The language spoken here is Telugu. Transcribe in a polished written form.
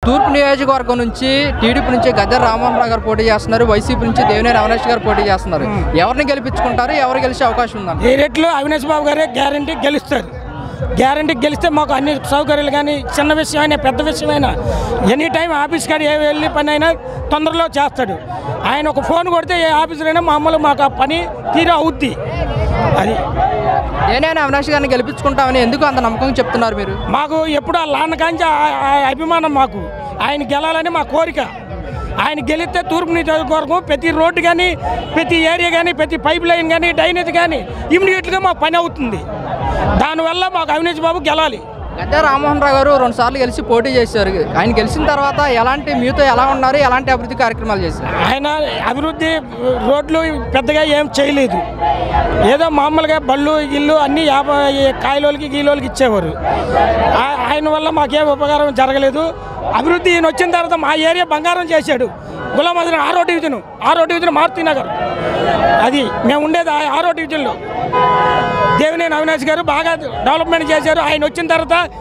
తూర్పు నియోజకవర్గం నుంచి టీడీపీ నుంచి గద్దె రామ్మోహన్ రావు గారు పోటీ చేస్తున్నారు, వైసీపీ నుంచి దేవినేని అవినాష్ గారు పోటీ చేస్తున్నారు. ఎవరిని గెలిపించుకుంటారు, ఎవరు గెలిచే అవకాశం ఉందండి? ఈ రెట్లు అవినాష్ బాబు గారే గ్యారంటీ గెలుస్తారు. గ్యారంటీ గెలిస్తే మాకు అన్ని సౌకర్యాలు కానీ చిన్న విషయమైనా పెద్ద విషయమైనా ఎనీ టైం ఆఫీస్ కాడ ఏ వెళ్ళి పని అయినా తొందరలో చేస్తాడు. ఆయన ఒక ఫోన్ కొడితే ఏ ఆఫీసులైనా మామూలు మాకు ఆ పని తీరా అవుద్ది. అది దేవినేని అవినాష్ గారిని గెలిపించుకుంటామని ఎందుకు అంత నమ్మకం చెప్తున్నారు మీరు? మాకు ఎప్పుడు ఆ లాన్న కాంచి అభిమానం, మాకు ఆయన గెలాలని మా కోరిక. ఆయన గెలిస్తే తూర్పు నియోజకవర్గం ప్రతి రోడ్డు కానీ ప్రతి ఏరియా కానీ ప్రతి పైప్ లైన్ కానీ డ్రైనేజ్ కానీ ఇమ్మీడియట్గా మాకు పని అవుతుంది. దానివల్ల మాకు అవినాష్ బాబు గెలాలి. గద్దె రామ్మోహన్ రావు గారు 2 సార్లు గెలిచి పోటీ చేశారు. ఆయన గెలిచిన తర్వాత ఎలాంటి మీతో ఎలా ఉన్నారు, ఎలాంటి అభివృద్ధి కార్యక్రమాలు చేశారు? ఆయన అభివృద్ధి రోడ్లు పెద్దగా ఏం చేయలేదు. ఏదో మామూలుగా బళ్ళు ఇల్లు అన్నీ 50 కాయలోళ్ళకి గీలోళ్ళకి ఇచ్చేవారు. ఆయన వల్ల మాకేం ఉపకారం జరగలేదు. అభివృద్ధి ఈయన వచ్చిన తర్వాత మా ఏరియా బంగారం చేశాడు. గులామదిన 6వ డివిజన్ మారుతి నగర్, అది మేము ఉండేది 6వ డివిజన్లో. దేవినేని అవినాష్ గారు బాగా డెవలప్మెంట్ చేశారు. ఆయన వచ్చిన తర్వాత